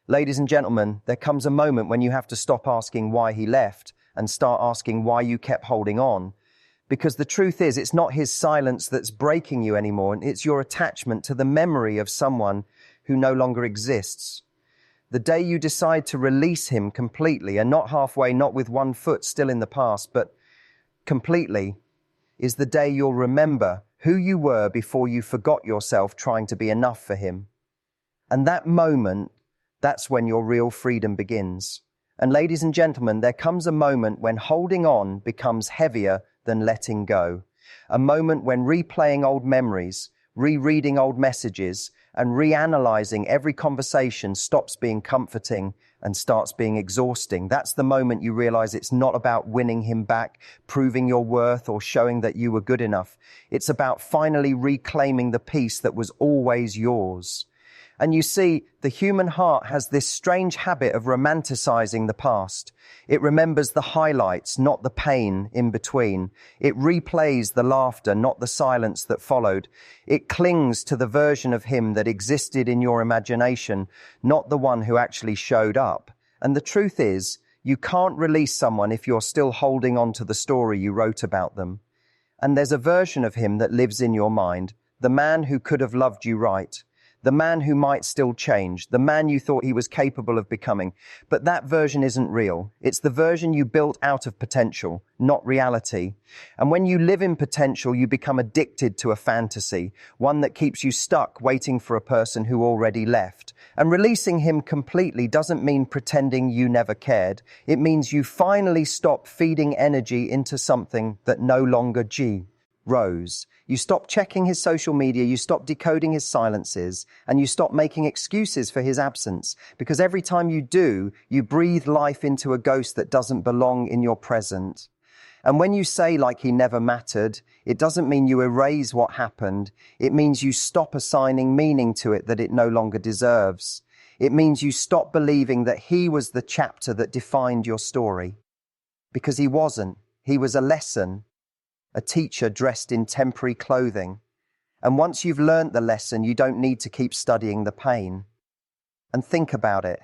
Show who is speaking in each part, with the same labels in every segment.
Speaker 1: Ladies and gentlemen, there comes a moment when you have to stop asking why he left and start asking why you kept holding on. Because the truth is, it's not his silence that's breaking you anymore, it's your attachment to the memory of someone who no longer exists. The day you decide to release him completely, and not halfway, not with one foot still in the past, but completely, is the day you'll remember who you were before you forgot yourself trying to be enough for him. And that moment, that's when your real freedom begins. And ladies and gentlemen, there comes a moment when holding on becomes heavier than letting go. A moment when replaying old memories, rereading old messages, and reanalyzing every conversation stops being comforting and starts being exhausting. That's the moment you realize it's not about winning him back, proving your worth, or showing that you were good enough. It's about finally reclaiming the peace that was always yours. And you see, the human heart has this strange habit of romanticizing the past. It remembers the highlights, not the pain in between. It replays the laughter, not the silence that followed. It clings to the version of him that existed in your imagination, not the one who actually showed up. And the truth is, you can't release someone if you're still holding on to the story you wrote about them. And there's a version of him that lives in your mind, the man who could have loved you right. The man who might still change, the man you thought he was capable of becoming. But that version isn't real. It's the version you built out of potential, not reality. And when you live in potential, you become addicted to a fantasy, one that keeps you stuck waiting for a person who already left. And releasing him completely doesn't mean pretending you never cared. It means you finally stop feeding energy into something that no longer grows. You stop checking his social media, you stop decoding his silences, and you stop making excuses for his absence. Because every time you do, you breathe life into a ghost that doesn't belong in your present. And when you say like he never mattered, it doesn't mean you erase what happened. It means you stop assigning meaning to it that it no longer deserves. It means you stop believing that he was the chapter that defined your story. Because he wasn't. He was a lesson. A teacher dressed in temporary clothing. And once you've learnt the lesson, you don't need to keep studying the pain. And think about it.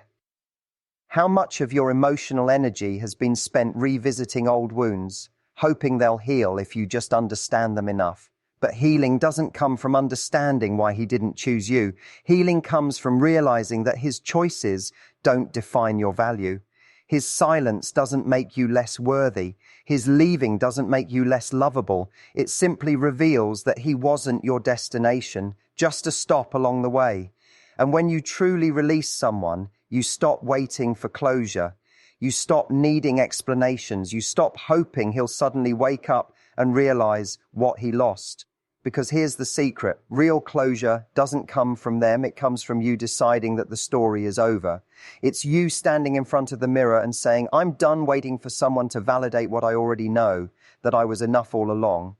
Speaker 1: How much of your emotional energy has been spent revisiting old wounds, hoping they'll heal if you just understand them enough? But healing doesn't come from understanding why he didn't choose you. Healing comes from realizing that his choices don't define your value. His silence doesn't make you less worthy. His leaving doesn't make you less lovable. It simply reveals that he wasn't your destination, just a stop along the way. And when you truly release someone, you stop waiting for closure. You stop needing explanations. You stop hoping he'll suddenly wake up and realize what he lost. Because here's the secret. Real closure doesn't come from them. It comes from you deciding that the story is over. It's you standing in front of the mirror and saying, I'm done waiting for someone to validate what I already know, that I was enough all along.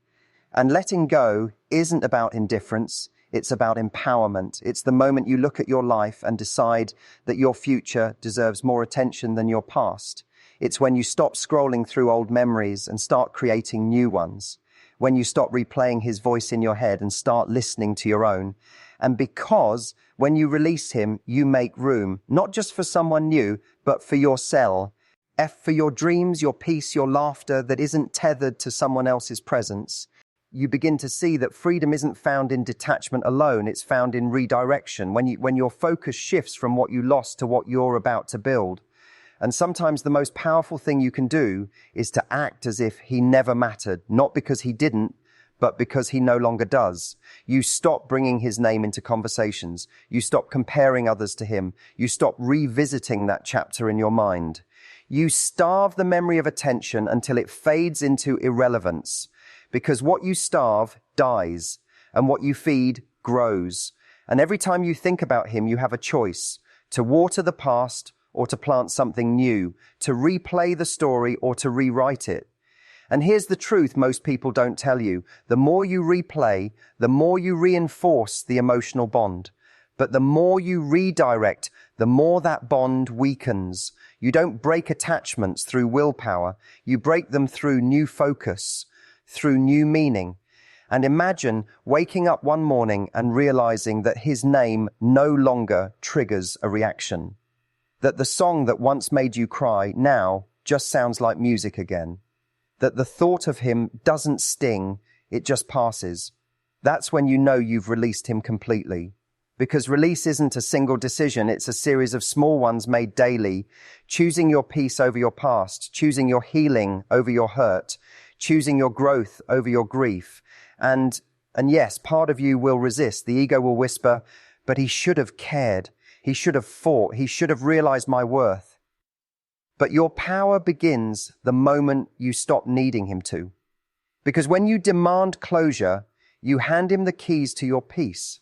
Speaker 1: And letting go isn't about indifference. It's about empowerment. It's the moment you look at your life and decide that your future deserves more attention than your past. It's when you stop scrolling through old memories and start creating new ones. When you stop replaying his voice in your head and start listening to your own. And because when you release him, you make room, not just for someone new, but for yourself, for your dreams, your peace, your laughter that isn't tethered to someone else's presence. You begin to see that freedom isn't found in detachment alone, it's found in redirection, when your focus shifts from what you lost to what you're about to build. And sometimes the most powerful thing you can do is to act as if he never mattered, not because he didn't, but because he no longer does. You stop bringing his name into conversations. You stop comparing others to him. You stop revisiting that chapter in your mind. You starve the memory of attention until it fades into irrelevance. Because what you starve dies, and what you feed grows. And every time you think about him, you have a choice to water the past or to plant something new, to replay the story or to rewrite it. And here's the truth most people don't tell you. The more you replay, the more you reinforce the emotional bond. But the more you redirect, the more that bond weakens. You don't break attachments through willpower. You break them through new focus, through new meaning. And imagine waking up one morning and realizing that his name no longer triggers a reaction. That the song that once made you cry now just sounds like music again. That the thought of him doesn't sting, it just passes. That's when you know you've released him completely. Because release isn't a single decision, it's a series of small ones made daily, choosing your peace over your past, choosing your healing over your hurt, choosing your growth over your grief. And yes, part of you will resist. The ego will whisper, but he should have cared. He should have fought. He should have realized my worth. But your power begins the moment you stop needing him to. Because when you demand closure, you hand him the keys to your peace.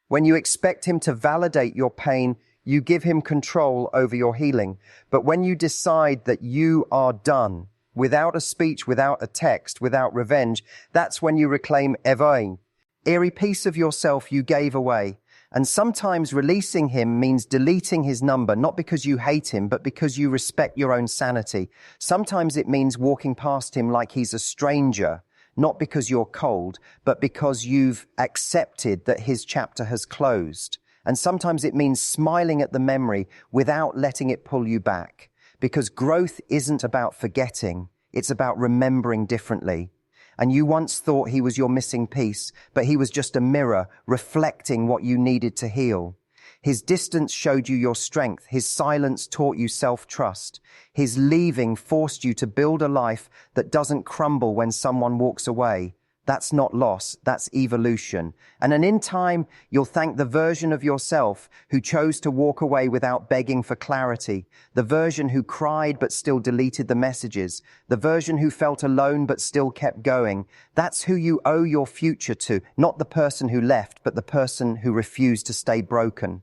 Speaker 1: When you expect him to validate your pain, you give him control over your healing. But when you decide that you are done, without a speech, without a text, without revenge, that's when you reclaim éveil, eerie piece of yourself you gave away. And sometimes releasing him means deleting his number, not because you hate him, but because you respect your own sanity. Sometimes it means walking past him like he's a stranger, not because you're cold, but because you've accepted that his chapter has closed. And sometimes it means smiling at the memory without letting it pull you back. Because growth isn't about forgetting, it's about remembering differently. And you once thought he was your missing piece, but he was just a mirror reflecting what you needed to heal. His distance showed you your strength. His silence taught you self-trust. His leaving forced you to build a life that doesn't crumble when someone walks away. That's not loss, that's evolution. And in time, you'll thank the version of yourself who chose to walk away without begging for clarity, the version who cried but still deleted the messages, the version who felt alone but still kept going. That's who you owe your future to, not the person who left, but the person who refused to stay broken.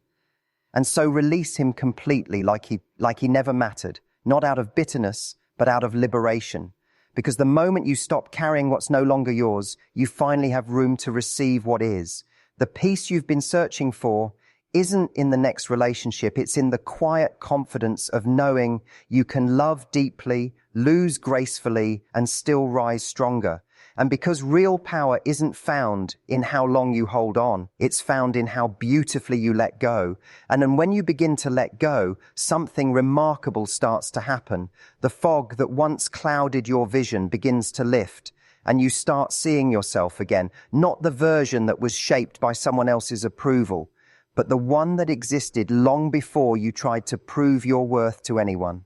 Speaker 1: And so release him completely like he never mattered, not out of bitterness, but out of liberation. Because the moment you stop carrying what's no longer yours, you finally have room to receive what is. The peace you've been searching for isn't in the next relationship. It's in the quiet confidence of knowing you can love deeply, lose gracefully, and still rise stronger. And because real power isn't found in how long you hold on, it's found in how beautifully you let go. And then when you begin to let go, something remarkable starts to happen. The fog that once clouded your vision begins to lift, and you start seeing yourself again, not the version that was shaped by someone else's approval, but the one that existed long before you tried to prove your worth to anyone.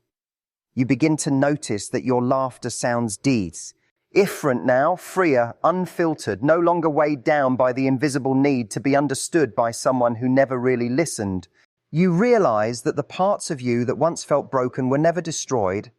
Speaker 1: You begin to notice that your laughter sounds deeds. Different now, freer, unfiltered, no longer weighed down by the invisible need to be understood by someone who never really listened. You realize that the parts of you that once felt broken were never destroyed.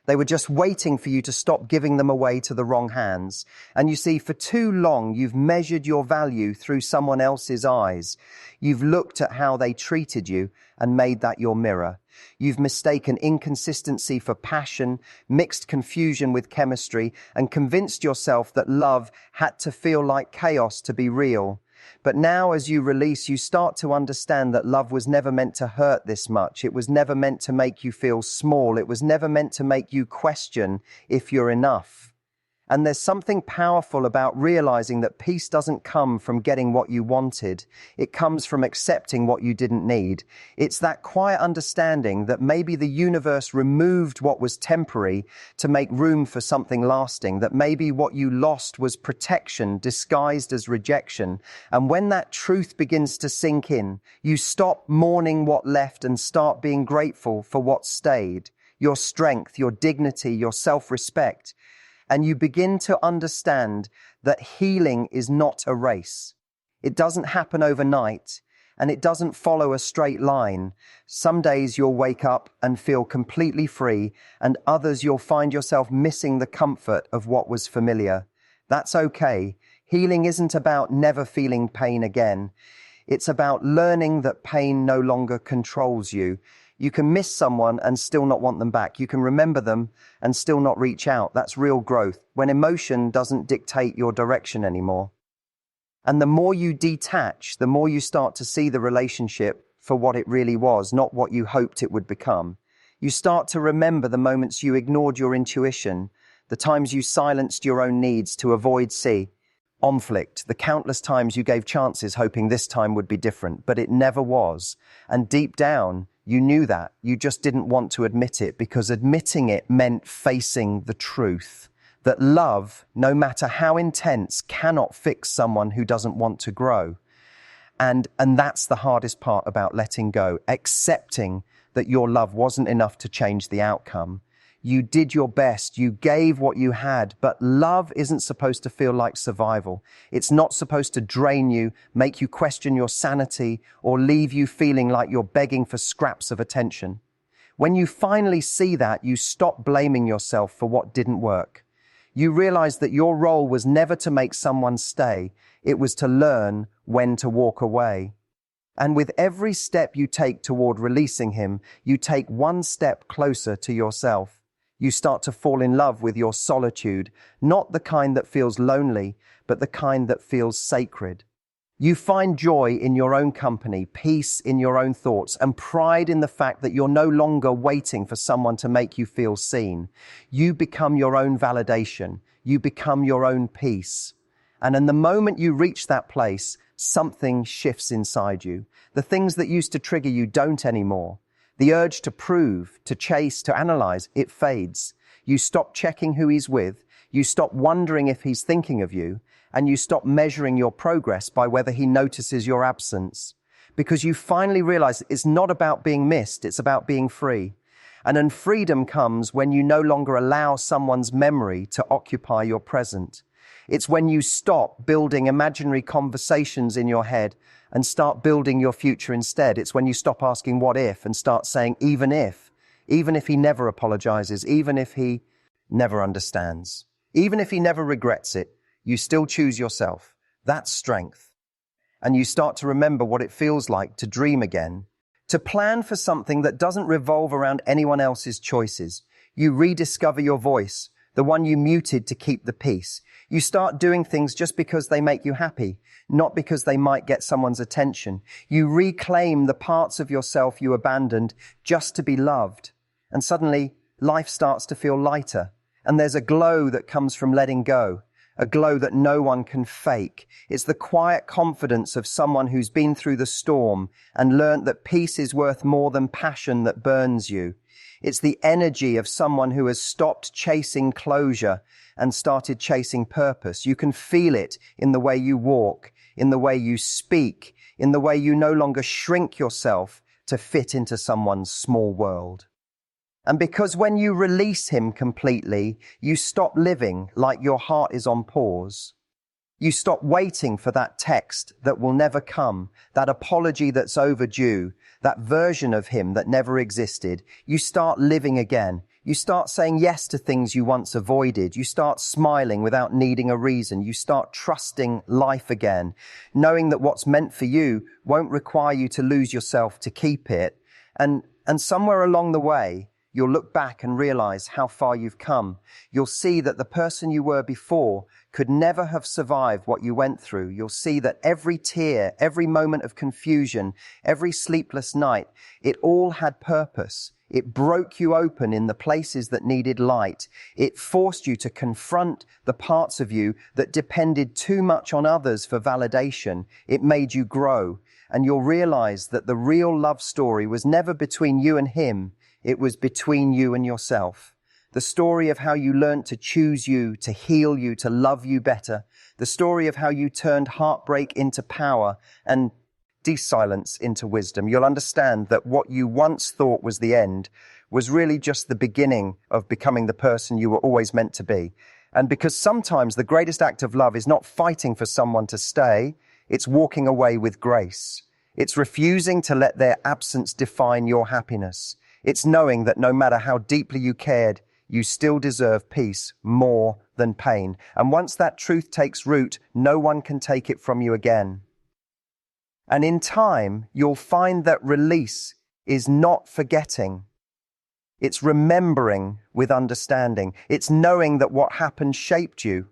Speaker 1: They were just waiting for you to stop giving them away to the wrong hands. And you see, for too long, you've measured your value through someone else's eyes. You've looked at how they treated you and made that your mirror. You've mistaken inconsistency for passion, mixed confusion with chemistry, and convinced yourself that love had to feel like chaos to be real. But now as you release, you start to understand that love was never meant to hurt this much. It was never meant to make you feel small. It was never meant to make you question if you're enough. And there's something powerful about realizing that peace doesn't come from getting what you wanted. It comes from accepting what you didn't need. It's that quiet understanding that maybe the universe removed what was temporary to make room for something lasting, that maybe what you lost was protection disguised as rejection. And when that truth begins to sink in, you stop mourning what left and start being grateful for what stayed. Your strength, your dignity, your self-respect. And you begin to understand that healing is not a race. It doesn't happen overnight, and it doesn't follow a straight line. Some days you'll wake up and feel completely free, and others you'll find yourself missing the comfort of what was familiar. That's okay. Healing isn't about never feeling pain again. It's about learning that pain no longer controls you. You can miss someone and still not want them back. You can remember them and still not reach out. That's real growth, when emotion doesn't dictate your direction anymore. And the more you detach, the more you start to see the relationship for what it really was, not what you hoped it would become. You start to remember the moments you ignored your intuition, the times you silenced your own needs to avoid conflict, the countless times you gave chances hoping this time would be different, but it never was. And deep down, You knew that. You just didn't want to admit it because admitting it meant facing the truth that love, no matter how intense, cannot fix someone who doesn't want to grow. And that's the hardest part about letting go, accepting that your love wasn't enough to change the outcome. You did your best, you gave what you had, but love isn't supposed to feel like survival. It's not supposed to drain you, make you question your sanity, or leave you feeling like you're begging for scraps of attention. When you finally see that, you stop blaming yourself for what didn't work. You realize that your role was never to make someone stay, it was to learn when to walk away. And with every step you take toward releasing him, you take one step closer to yourself. You start to fall in love with your solitude, not the kind that feels lonely, but the kind that feels sacred. You find joy in your own company, peace in your own thoughts, and pride in the fact that you're no longer waiting for someone to make you feel seen. You become your own validation. You become your own peace. And in the moment you reach that place, something shifts inside you. The things that used to trigger you don't anymore. The urge to prove, to chase, to analyze, it fades. You stop checking who he's with, you stop wondering if he's thinking of you, and you stop measuring your progress by whether he notices your absence. Because you finally realize it's not about being missed, it's about being free. And then freedom comes when you no longer allow someone's memory to occupy your present. It's when you stop building imaginary conversations in your head and start building your future instead. It's when you stop asking what if and start saying even if he never apologizes, even if he never understands, even if he never regrets it, you still choose yourself. That's strength. And you start to remember what it feels like to dream again, to plan for something that doesn't revolve around anyone else's choices. You rediscover your voice, the one you muted to keep the peace. You start doing things just because they make you happy, not because they might get someone's attention. You reclaim the parts of yourself you abandoned just to be loved. And suddenly, life starts to feel lighter. And there's a glow that comes from letting go, a glow that no one can fake. It's the quiet confidence of someone who's been through the storm and learnt that peace is worth more than passion that burns you. It's the energy of someone who has stopped chasing closure and started chasing purpose. You can feel it in the way you walk, in the way you speak, in the way you no longer shrink yourself to fit into someone's small world. And because when you release him completely, you stop living like your heart is on pause. You stop waiting for that text that will never come, that apology that's overdue, that version of him that never existed. You start living again. You start saying yes to things you once avoided. You start smiling without needing a reason. You start trusting life again, knowing that what's meant for you won't require you to lose yourself to keep it. And somewhere along the way, you'll look back and realize how far you've come. You'll see that the person you were before could never have survived what you went through. You'll see that every tear, every moment of confusion, every sleepless night, it all had purpose. It broke you open in the places that needed light. It forced you to confront the parts of you that depended too much on others for validation. It made you grow. And you'll realize that the real love story was never between you and him. It was between you and yourself. The story of how you learned to choose you, to heal you, to love you better. The story of how you turned heartbreak into power and silence into wisdom. You'll understand that what you once thought was the end was really just the beginning of becoming the person you were always meant to be. And because sometimes the greatest act of love is not fighting for someone to stay, it's walking away with grace. It's refusing to let their absence define your happiness. It's knowing that no matter how deeply you cared, you still deserve peace more than pain. And once that truth takes root, no one can take it from you again. And in time, you'll find that release is not forgetting. It's remembering with understanding. It's knowing that what happened shaped you,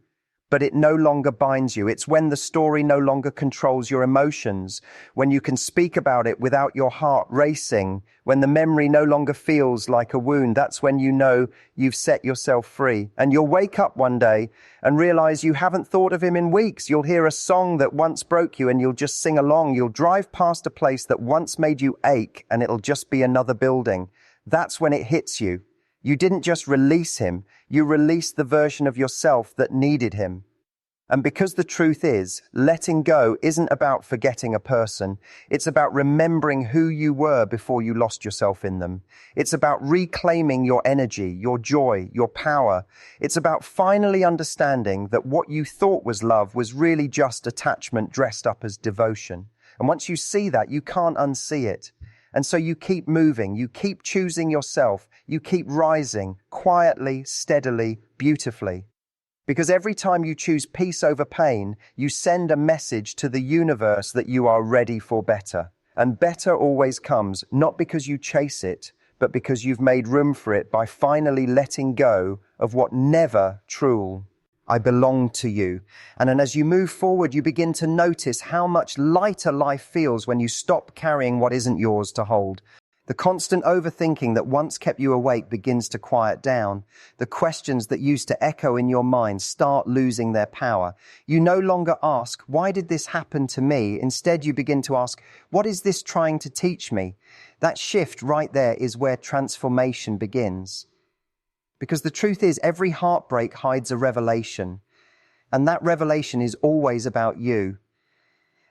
Speaker 1: but it no longer binds you. It's when the story no longer controls your emotions, when you can speak about it without your heart racing, when the memory no longer feels like a wound. That's when you know you've set yourself free. And you'll wake up one day and realize you haven't thought of him in weeks. You'll hear a song that once broke you and you'll just sing along. You'll drive past a place that once made you ache and it'll just be another building. That's when it hits you. You didn't just release him, you released the version of yourself that needed him. And because the truth is, letting go isn't about forgetting a person. It's about remembering who you were before you lost yourself in them. It's about reclaiming your energy, your joy, your power. It's about finally understanding that what you thought was love was really just attachment dressed up as devotion. And once you see that, you can't unsee it. And so you keep moving, you keep choosing yourself, you keep rising quietly, steadily, beautifully. Because every time you choose peace over pain, you send a message to the universe that you are ready for better. And better always comes, not because you chase it, but because you've made room for it by finally letting go of what never true. I belong to you. And then as you move forward, you begin to notice how much lighter life feels when you stop carrying what isn't yours to hold. The constant overthinking that once kept you awake begins to quiet down. The questions that used to echo in your mind start losing their power. You no longer ask, why did this happen to me? Instead, you begin to ask, what is this trying to teach me? That shift right there is where transformation begins. Because the truth is, every heartbreak hides a revelation. And that revelation is always about you.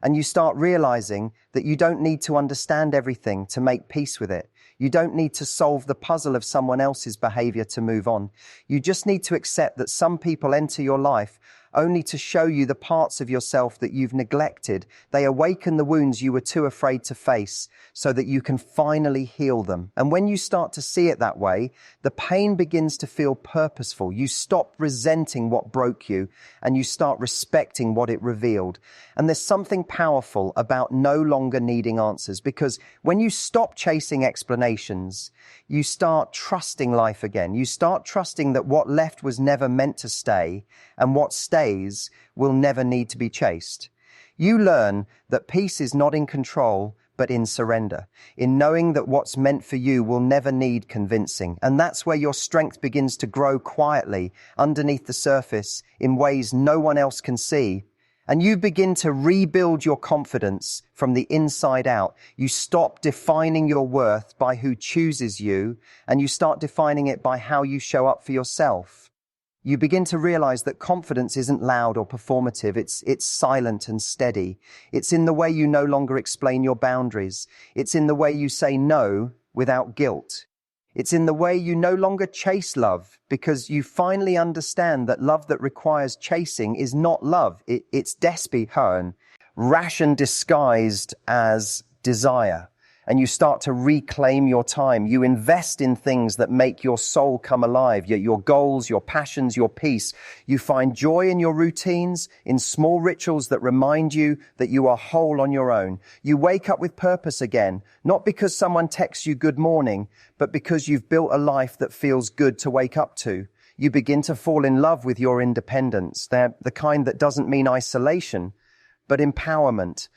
Speaker 1: And you start realizing that you don't need to understand everything to make peace with it. You don't need to solve the puzzle of someone else's behavior to move on. You just need to accept that some people enter your life only to show you the parts of yourself that you've neglected. They awaken the wounds you were too afraid to face so that you can finally heal them. And when you start to see it that way, the pain begins to feel purposeful. You stop resenting what broke you and you start respecting what it revealed. And there's something powerful about no longer needing answers, because when you stop chasing explanations, you start trusting life again. You start trusting that what left was never meant to stay, and what stays will never need to be chased. You learn that peace is not in control, but in surrender, in knowing that what's meant for you will never need convincing. And that's where your strength begins to grow quietly underneath the surface in ways no one else can see. And you begin to rebuild your confidence from the inside out. You stop defining your worth by who chooses you, and you start defining it by how you show up for yourself. You begin to realize that confidence isn't loud or performative. It's silent and steady. It's in the way you no longer explain your boundaries. It's in the way you say no without guilt. It's in the way you no longer chase love, because you finally understand that love that requires chasing is not love. It's despihern, ration disguised as desire. And you start to reclaim your time. You invest in things that make your soul come alive, your goals, your passions, your peace. You find joy in your routines, in small rituals that remind you that you are whole on your own. You wake up with purpose again, not because someone texts you good morning, but because you've built a life that feels good to wake up to. You begin to fall in love with your independence. They're the kind that doesn't mean isolation, but empowerment.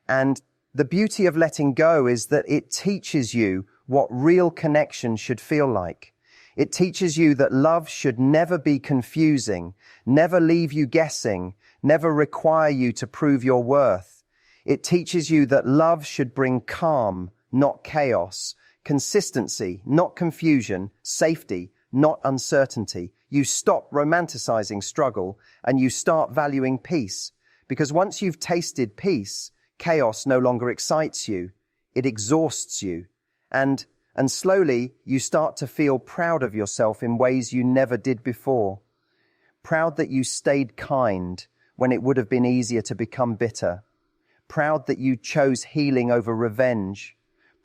Speaker 1: And the beauty of letting go is that it teaches you what real connection should feel like. It teaches you that love should never be confusing, never leave you guessing, never require you to prove your worth. It teaches you that love should bring calm, not chaos, consistency, not confusion, safety, not uncertainty. You stop romanticizing struggle and you start valuing peace. Because once you've tasted peace, chaos no longer excites you. It exhausts you. And slowly you start to feel proud of yourself in ways you never did before. Proud that you stayed kind when it would have been easier to become bitter. Proud that you chose healing over revenge.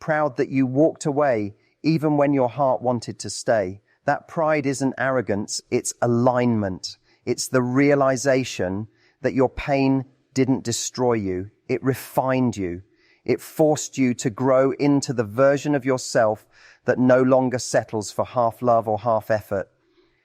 Speaker 1: Proud that you walked away even when your heart wanted to stay. That pride isn't arrogance, it's alignment. It's the realization that your pain didn't destroy you. It refined you. It forced you to grow into the version of yourself that no longer settles for half love or half effort.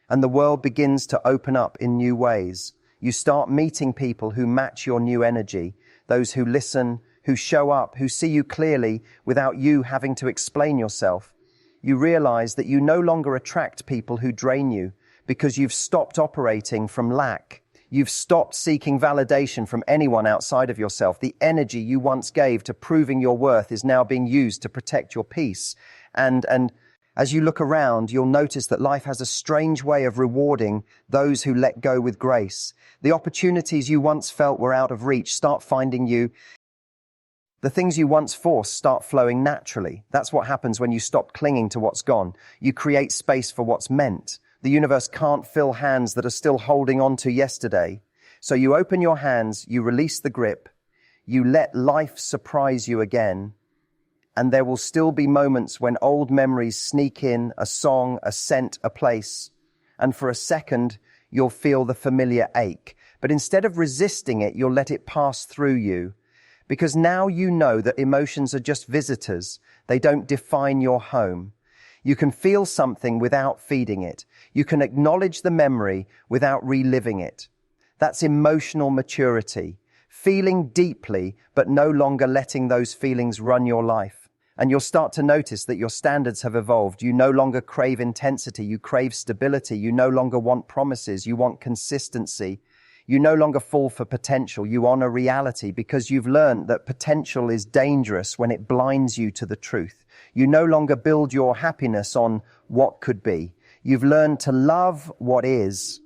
Speaker 1: And the world begins to open up in new ways. You start meeting people who match your new energy, those who listen, who show up, who see you clearly without you having to explain yourself. You realize that you no longer attract people who drain you because you've stopped operating from lack. You've stopped seeking validation from anyone outside of yourself. The energy you once gave to proving your worth is now being used to protect your peace. And as you look around, you'll notice that life has a strange way of rewarding those who let go with grace. The opportunities you once felt were out of reach start finding you. The things you once forced start flowing naturally. That's what happens when you stop clinging to what's gone. You create space for what's meant. The universe can't fill hands that are still holding on to yesterday. So you open your hands, you release the grip, you let life surprise you again, and there will still be moments when old memories sneak in, a song, a scent, a place, and for a second, you'll feel the familiar ache. But instead of resisting it, you'll let it pass through you, because now you know that emotions are just visitors. They don't define your home. You can feel something without feeding it. You can acknowledge the memory without reliving it. That's emotional maturity, feeling deeply, but no longer letting those feelings run your life. And you'll start to notice that your standards have evolved. You no longer crave intensity. You crave stability. You no longer want promises. You want consistency. You no longer fall for potential. You honor reality because you've learned that potential is dangerous when it blinds you to the truth. You no longer build your happiness on what could be. You've learned to love what is,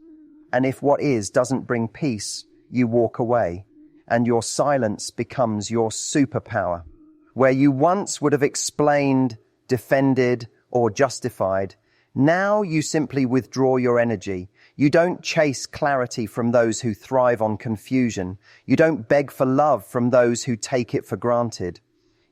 Speaker 1: and if what is doesn't bring peace, you walk away, and your silence becomes your superpower. Where you once would have explained, defended, or justified, now you simply withdraw your energy. You don't chase clarity from those who thrive on confusion. You don't beg for love from those who take it for granted.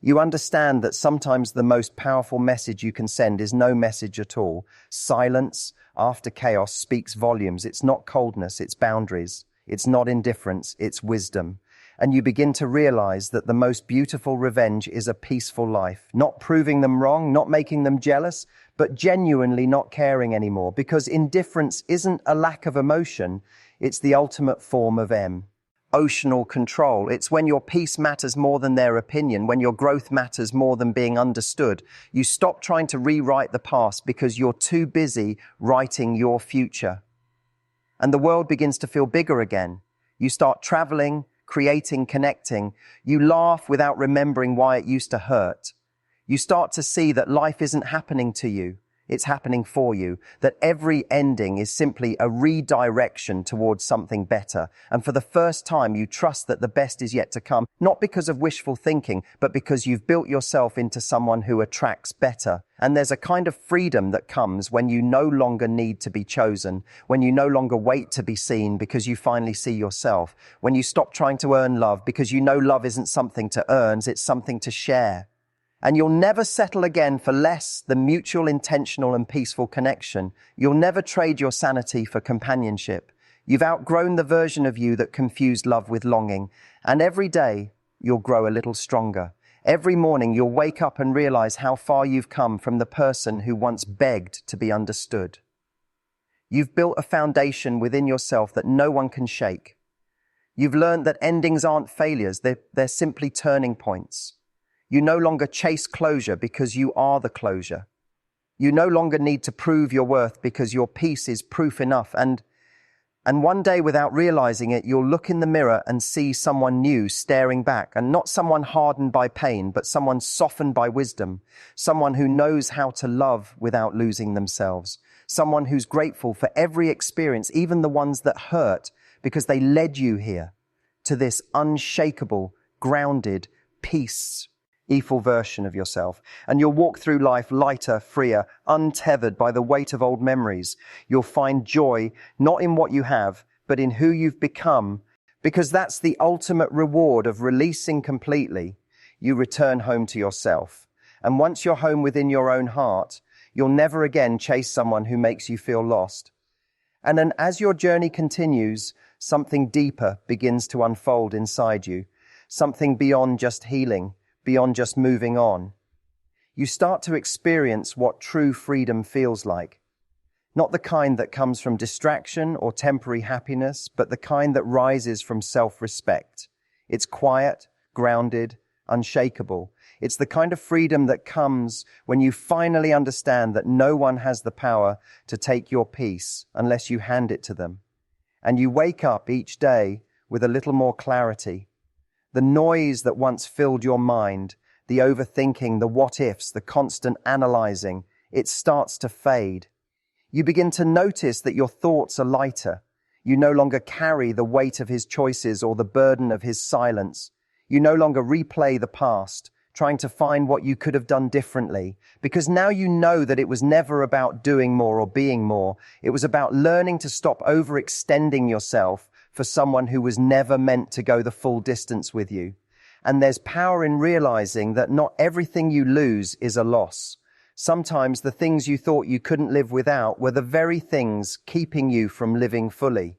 Speaker 1: You understand that sometimes the most powerful message you can send is no message at all. Silence after chaos speaks volumes. It's not coldness, it's boundaries. It's not indifference, it's wisdom. And you begin to realize that the most beautiful revenge is a peaceful life. Not proving them wrong, not making them jealous, but genuinely not caring anymore. Because indifference isn't a lack of emotion, it's the ultimate form of emotional control. It's when your peace matters more than their opinion, when your growth matters more than being understood. You stop trying to rewrite the past because you're too busy writing your future. And the world begins to feel bigger again. You start traveling, creating, connecting. You laugh without remembering why it used to hurt. You start to see that life isn't happening to you. It's happening for you, that every ending is simply a redirection towards something better. And for the first time, you trust that the best is yet to come, not because of wishful thinking, but because you've built yourself into someone who attracts better. And there's a kind of freedom that comes when you no longer need to be chosen, when you no longer wait to be seen because you finally see yourself, when you stop trying to earn love because you know love isn't something to earn, it's something to share. And you'll never settle again for less than mutual, intentional, and peaceful connection. You'll never trade your sanity for companionship. You've outgrown the version of you that confused love with longing. And every day, you'll grow a little stronger. Every morning, you'll wake up and realize how far you've come from the person who once begged to be understood. You've built a foundation within yourself that no one can shake. You've learned that endings aren't failures. They're simply turning points. You no longer chase closure because you are the closure. You no longer need to prove your worth because your peace is proof enough. And one day, without realizing it, you'll look in the mirror and see someone new staring back, and not someone hardened by pain, but someone softened by wisdom, someone who knows how to love without losing themselves, someone who's grateful for every experience, even the ones that hurt, because they led you here to this unshakable, grounded, peaceful version of yourself. And you'll walk through life lighter, freer, untethered by the weight of old memories. You'll find joy not in what you have, but in who you've become, because that's the ultimate reward of releasing completely. You return home to yourself. And once you're home within your own heart, you'll never again chase someone who makes you feel lost. And then as your journey continues, something deeper begins to unfold inside you, something beyond just healing, beyond just moving on. You start to experience what true freedom feels like. Not the kind that comes from distraction or temporary happiness, but the kind that rises from self-respect. It's quiet, grounded, unshakable. It's the kind of freedom that comes when you finally understand that no one has the power to take your peace unless you hand it to them. And you wake up each day with a little more clarity. The noise that once filled your mind, the overthinking, the what-ifs, the constant analyzing, it starts to fade. You begin to notice that your thoughts are lighter. You no longer carry the weight of his choices or the burden of his silence. You no longer replay the past, trying to find what you could have done differently, because now you know that it was never about doing more or being more. It was about learning to stop overextending yourself for someone who was never meant to go the full distance with you. And there's power in realizing that not everything you lose is a loss. Sometimes the things you thought you couldn't live without were the very things keeping you from living fully.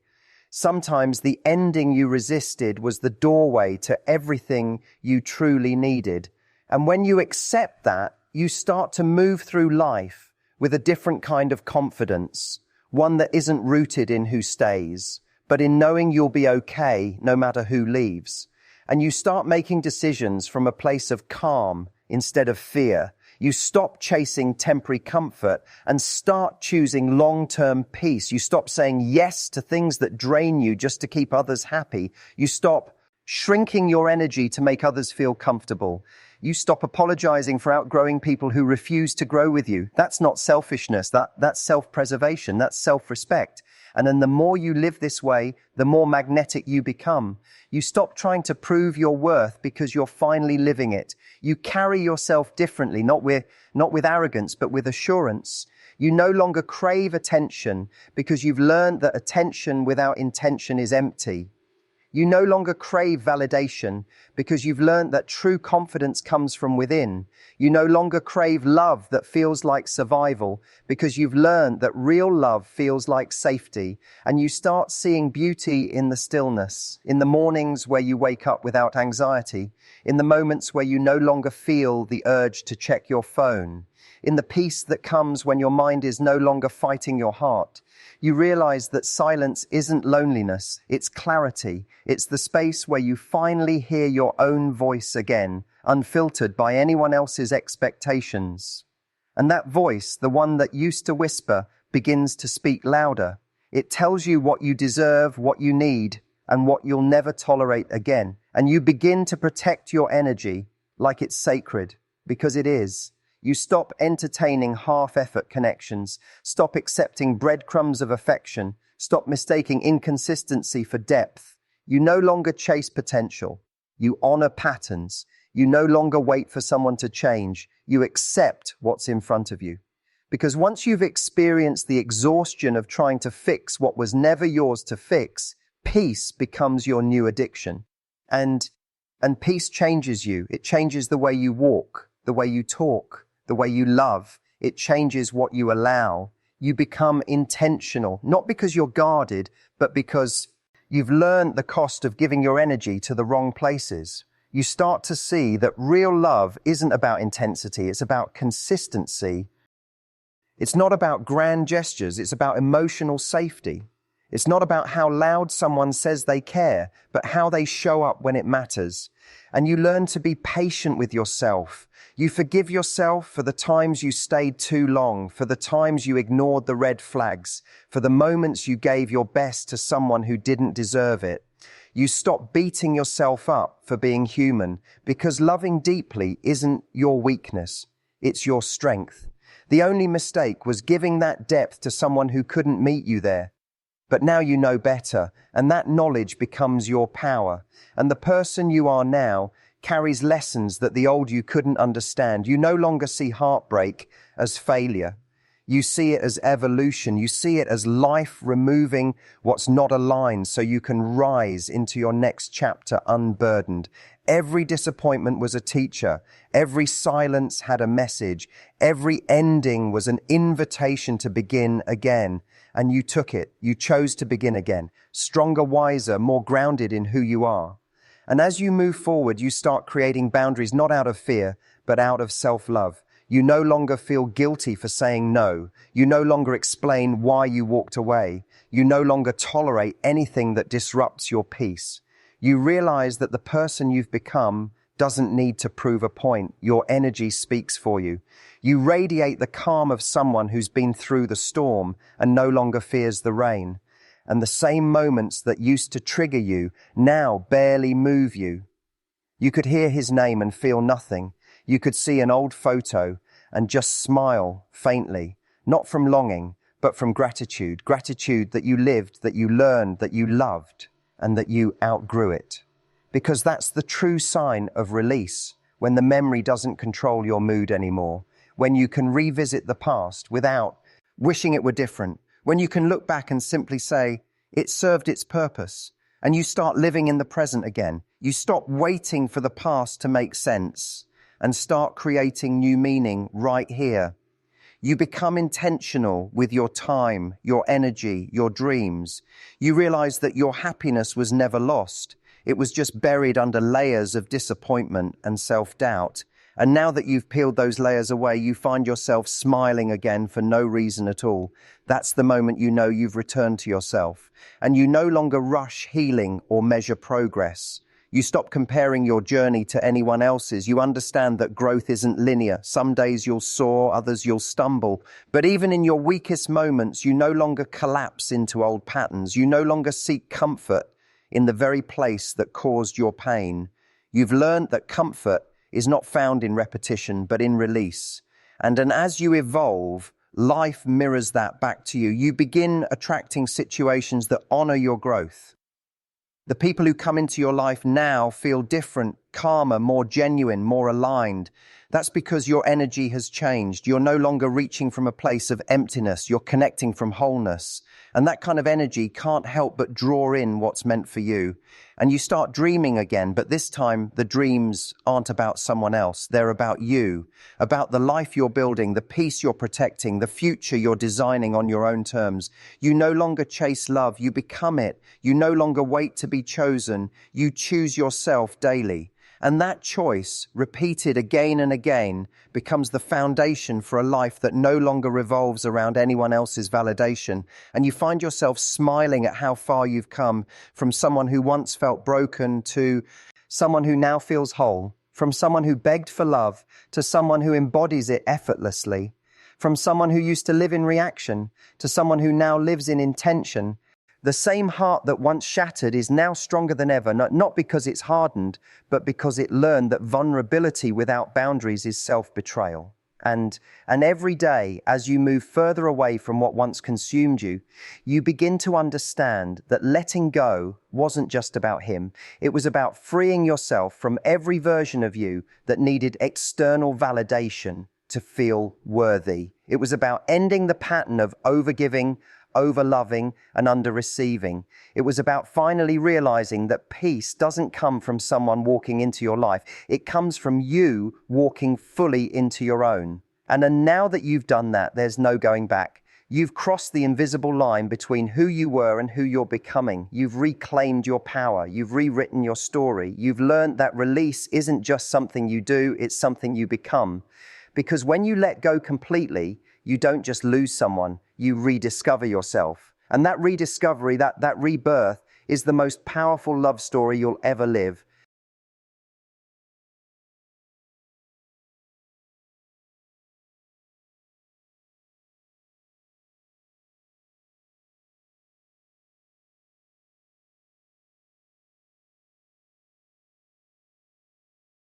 Speaker 1: Sometimes the ending you resisted was the doorway to everything you truly needed. And when you accept that, you start to move through life with a different kind of confidence, one that isn't rooted in who stays, but in knowing you'll be okay no matter who leaves. And you start making decisions from a place of calm instead of fear. You stop chasing temporary comfort and start choosing long-term peace. You stop saying yes to things that drain you just to keep others happy. You stop shrinking your energy to make others feel comfortable. You stop apologizing for outgrowing people who refuse to grow with you. That's not selfishness. That's self-preservation. That's self-respect. And then the more you live this way, the more magnetic you become. You stop trying to prove your worth because you're finally living it. You carry yourself differently, not with arrogance, but with assurance. You no longer crave attention because you've learned that attention without intention is empty. You no longer crave validation because you've learned that true confidence comes from within. You no longer crave love that feels like survival because you've learned that real love feels like safety. And you start seeing beauty in the stillness, in the mornings where you wake up without anxiety, in the moments where you no longer feel the urge to check your phone, in the peace that comes when your mind is no longer fighting your heart. You realize that silence isn't loneliness, it's clarity. It's the space where you finally hear your own voice again, unfiltered by anyone else's expectations. And that voice, the one that used to whisper, begins to speak louder. It tells you what you deserve, what you need, and what you'll never tolerate again. And you begin to protect your energy like it's sacred, because it is. You stop entertaining half-effort connections, stop accepting breadcrumbs of affection, stop mistaking inconsistency for depth. You no longer chase potential. You honor patterns. You no longer wait for someone to change. You accept what's in front of you. Because once you've experienced the exhaustion of trying to fix what was never yours to fix, peace becomes your new addiction. And peace changes you. It changes the way you walk, the way you talk, the way you love. It changes what you allow. You become intentional, not because you're guarded, but because you've learned the cost of giving your energy to the wrong places. You start to see that real love isn't about intensity, it's about consistency. It's not about grand gestures, it's about emotional safety. It's not about how loud someone says they care, but how they show up when it matters. And you learn to be patient with yourself. You forgive yourself for the times you stayed too long, for the times you ignored the red flags, for the moments you gave your best to someone who didn't deserve it. You stop beating yourself up for being human, because loving deeply isn't your weakness, it's your strength. The only mistake was giving that depth to someone who couldn't meet you there. But now you know better, and that knowledge becomes your power. And the person you are now carries lessons that the old you couldn't understand. You no longer see heartbreak as failure. You see it as evolution. You see it as life removing what's not aligned so you can rise into your next chapter unburdened. Every disappointment was a teacher. Every silence had a message. Every ending was an invitation to begin again. And you took it. You chose to begin again. Stronger, wiser, more grounded in who you are. And as you move forward, you start creating boundaries not out of fear, but out of self-love. You no longer feel guilty for saying no. You no longer explain why you walked away. You no longer tolerate anything that disrupts your peace. You realize that the person you've become doesn't need to prove a point. Your energy speaks for you. You radiate the calm of someone who's been through the storm and no longer fears the rain. And the same moments that used to trigger you now barely move you. You could hear his name and feel nothing. You could see an old photo and just smile faintly, not from longing, but from gratitude. Gratitude that you lived, that you learned, that you loved, and that you outgrew it. Because that's the true sign of release, when the memory doesn't control your mood anymore, when you can revisit the past without wishing it were different, when you can look back and simply say, it served its purpose, and you start living in the present again. You stop waiting for the past to make sense and start creating new meaning right here. You become intentional with your time, your energy, your dreams. You realize that your happiness was never lost. It was just buried under layers of disappointment and self-doubt. And now that you've peeled those layers away, you find yourself smiling again for no reason at all. That's the moment you know you've returned to yourself. And you no longer rush healing or measure progress. You stop comparing your journey to anyone else's. You understand that growth isn't linear. Some days you'll soar, others you'll stumble. But even in your weakest moments, you no longer collapse into old patterns. You no longer seek comfort in the very place that caused your pain. You've learned that comfort is not found in repetition, but in release. And as you evolve, life mirrors that back to you. You begin attracting situations that honor your growth. The people who come into your life now feel different, calmer, more genuine, more aligned. That's because your energy has changed. You're no longer reaching from a place of emptiness. You're connecting from wholeness. And that kind of energy can't help but draw in what's meant for you. And you start dreaming again, but this time the dreams aren't about someone else. They're about you, about the life you're building, the peace you're protecting, the future you're designing on your own terms. You no longer chase love, you become it. You no longer wait to be chosen. You choose yourself daily. And that choice, repeated again and again, becomes the foundation for a life that no longer revolves around anyone else's validation. And you find yourself smiling at how far you've come, from someone who once felt broken to someone who now feels whole, from someone who begged for love to someone who embodies it effortlessly, from someone who used to live in reaction to someone who now lives in intention. The same heart that once shattered is now stronger than ever, not because it's hardened, but because it learned that vulnerability without boundaries is self-betrayal. And every day, as you move further away from what once consumed you, you begin to understand that letting go wasn't just about him. It was about freeing yourself from every version of you that needed external validation to feel worthy. It was about ending the pattern of overgiving, over-loving, and under-receiving. It was about finally realizing that peace doesn't come from someone walking into your life. It comes from you walking fully into your own. And then now that you've done that, there's no going back. You've crossed the invisible line between who you were and who you're becoming. You've reclaimed your power. You've rewritten your story. You've learned that release isn't just something you do, it's something you become. Because when you let go completely, you don't just lose someone, you rediscover yourself. And that rediscovery, that rebirth, is the most powerful love story you'll ever live.